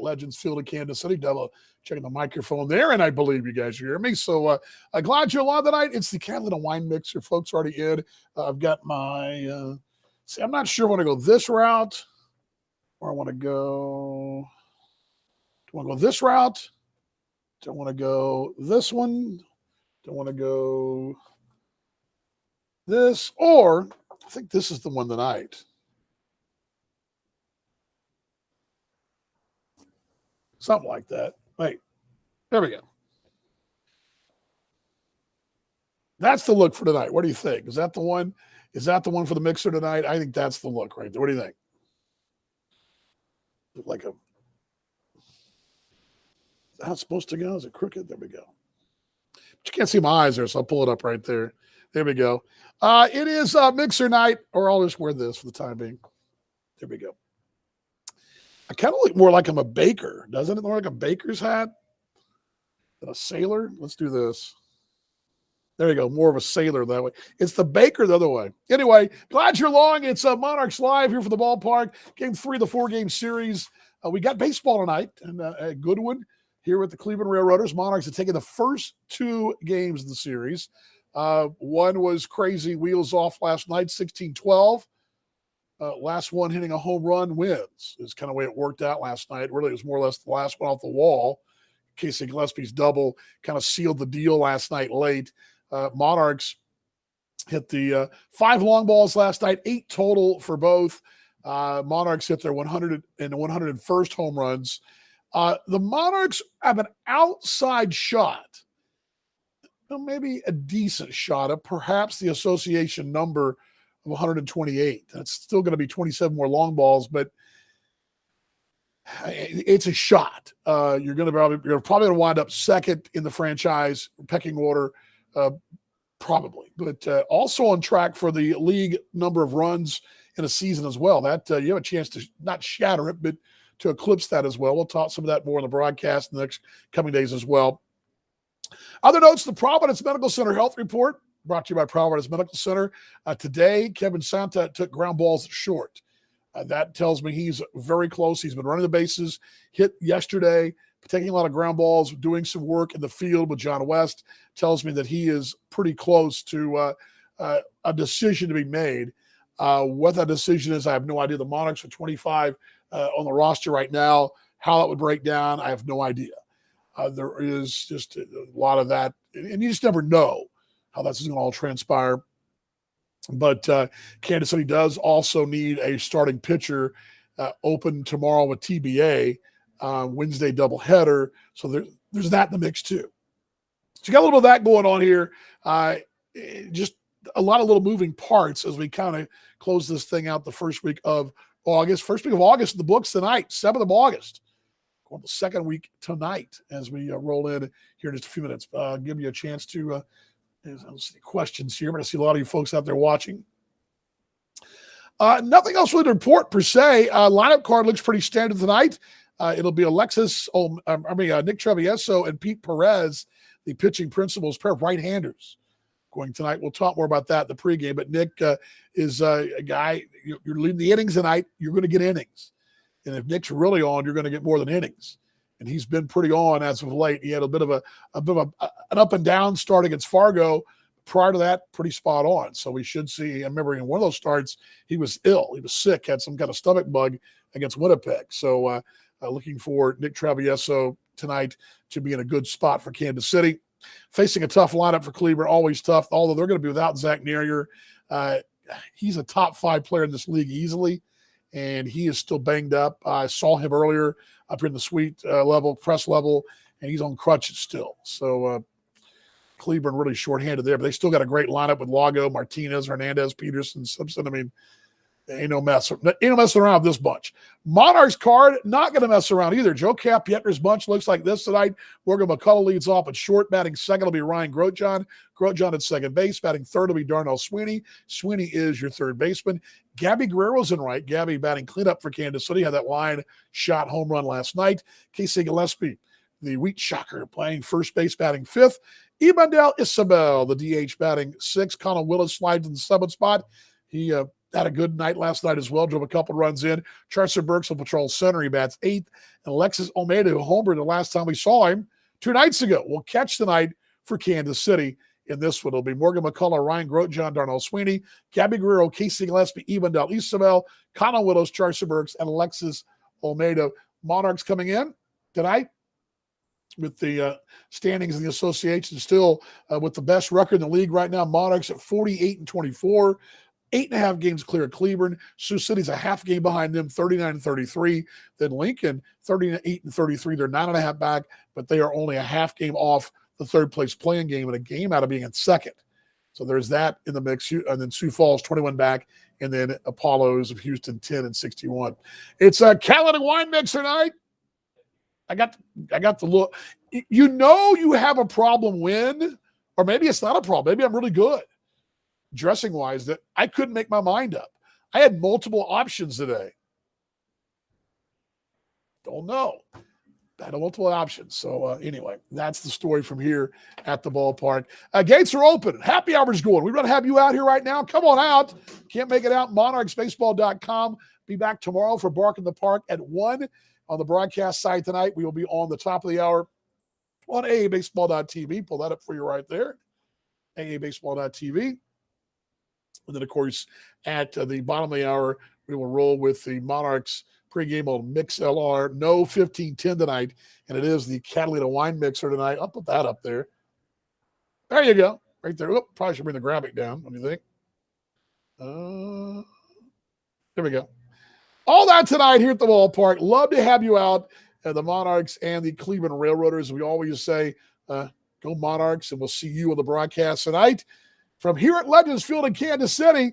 Legends Field in Kansas City. Double checking the microphone there, and I believe you guys hear me. So I'm glad you're along tonight. It's the Catalina Wine Mixer. Folks already in. I've got my see, I'm not sure I want to go this route or I want to go. Do I want to go this route? Don't want to go this one. Don't want to go this. Or I think this is the one tonight. Something like that. Wait, there we go. That's the look for tonight. What do you think? Is that the one? Is that the one for the mixer tonight? I think that's the look right there. What do you think? Like a, how it's supposed to go? Is it crooked? There we go. But you can't see my eyes there, so I'll pull it up right there. There we go. It is mixer night, or I'll just wear this for the time being. There we go. I kind of look more like I'm a baker. Doesn't it look like a baker's hat than a sailor? Let's do this. There you go. More of a sailor that way. It's the baker the other way. Anyway, glad you're along. It's Monarchs Live here for the ballpark. Game 3 of the 4-game series. We got baseball tonight, and a good one here with the Cleveland Railroaders. Monarchs have taken the first 2 games of the series. One was crazy wheels off last night, 16-12. Last one hitting a home run wins is kind of the way it worked out last night. Really, it was more or less the last one off the wall. Casey Gillespie's double kind of sealed the deal last night late. Monarchs hit the 5 long balls last night, 8 total for both. Monarchs hit their 100 and 101st home runs. The Monarchs have an outside shot, well, maybe a decent shot of perhaps the association number of 128. That's still going to be 27 more long balls, but it's a shot. You're probably going to wind up second in the franchise pecking order, probably, but also on track for the league number of runs in a season as well. That you have a chance to not shatter it, but to eclipse that as well. We'll talk some of that more in the broadcast in the next coming days as well. Other notes: the Providence Medical Center Health Report, brought to you by Providence Medical Center. Today, Kevin Santa took ground balls short. That tells me he's very close. He's been running the bases, hit yesterday, taking a lot of ground balls, doing some work in the field with John West. Tells me that he is pretty close to a decision to be made. What that decision is, I have no idea. The Monarchs are 25 on the roster right now. How that would break down, I have no idea. There is just a lot of that, and you just never know how that's going to all transpire. But Kansas City does also need a starting pitcher open tomorrow with TBA, Wednesday doubleheader. So there's that in the mix too. So you got a little bit of that going on here. Just a lot of little moving parts as we kind of close this thing out the first week of August. First week of August in the books tonight, 7th of August. Going the second week tonight as we roll in here in just a few minutes. Give you a chance to see questions here. I'm going to see a lot of you folks out there watching. Nothing else really to report per se. Lineup card looks pretty standard tonight. It'll be Nick Travieso and Pete Perez, the pitching principals, pair of right-handers going tonight. We'll talk more about that in the pregame, but Nick is a guy, you're leading the innings tonight, you're going to get innings. And if Nick's really on, you're going to get more than innings. And he's been pretty on as of late. He had a bit of an up and down start against Fargo. Prior to that, pretty spot on. So we should see. I remember in one of those starts, he was ill. He was sick, had some kind of stomach bug against Winnipeg. So looking for Nick Travieso tonight to be in a good spot for Kansas City. Facing a tough lineup for Cleveland, always tough. Although they're going to be without Zach Nearier. He's a top 5 player in this league easily, and he is still banged up. I saw him earlier up in the suite level, press level, and he's on crutches still. So Cleveland really shorthanded there, but they still got a great lineup with Lago, Martinez, Hernandez, Peterson, Simpson. I mean, ain't no messing around with this bunch. Monarchs card, not going to mess around either. Joe Capietner's bunch looks like this tonight. Morgan McCullough leads off at short. Batting second will be Ryan Grosjean. Grosjean at second base. Batting third will be Darnell Sweeney. Sweeney is your third baseman. Gabby Guerrero's in right. Gabby batting cleanup for Kansas City. Had that line shot home run last night. Casey Gillespie, the Wheat Shocker, playing first base, batting fifth. Ibandel Isabel, the DH, batting sixth. Connell Willis slides in the 7th spot. He had a good night last night as well. Drove a couple runs in. Charcer Burks will patrol center. He bats 8th. And Alexis Olmedo, who homered the last time we saw him 2 nights ago, will catch tonight for Kansas City. In this one, it'll be Morgan McCullough, Ryan Grote, John Darnell Sweeney, Gabby Guerrero, Casey Gillespie, Evandel Isabel, Connell Willows, Charcer Burks, and Alexis Olmedo. Monarchs coming in tonight with the standings in the association, still with the best record in the league right now. Monarchs at 48-24. 8.5 games clear of Cleveland. Sioux City's a half game behind them, 39-33. Then Lincoln, 38-33. They're 9.5 back, but they are only a half game off the third place playing game and a game out of being in second. So there's that in the mix. And then Sioux Falls, 21 back, and then Apollos of Houston, 10-61. It's a Caledon Wine Mixer night. I got the look. You know you have a problem when, or maybe it's not a problem. Maybe I'm really good dressing-wise that I couldn't make my mind up. I had multiple options today. Don't know. I had multiple options. So anyway, that's the story from here at the ballpark. Gates are open. Happy hour's going. We're going to have you out here right now. Come on out. Can't make it out. MonarchsBaseball.com. Be back tomorrow for Bark in the Park at 1 on the broadcast side tonight. We will be on the top of the hour on AABaseball.tv. Pull that up for you right there. AABaseball.tv. And then, of course, at the bottom of the hour, we will roll with the Monarchs pregame on Mix LR. No 15-10 tonight, and it is the Catalina Wine Mixer tonight. I'll put that up there. There you go. Right there. Oop, probably should bring the graphic down. What do you think? There we go. All that tonight here at the ballpark. Love to have you out at the Monarchs and the Cleveland Railroaders. We always say, go Monarchs, and we'll see you on the broadcast tonight. From here at Legends Field in Kansas City,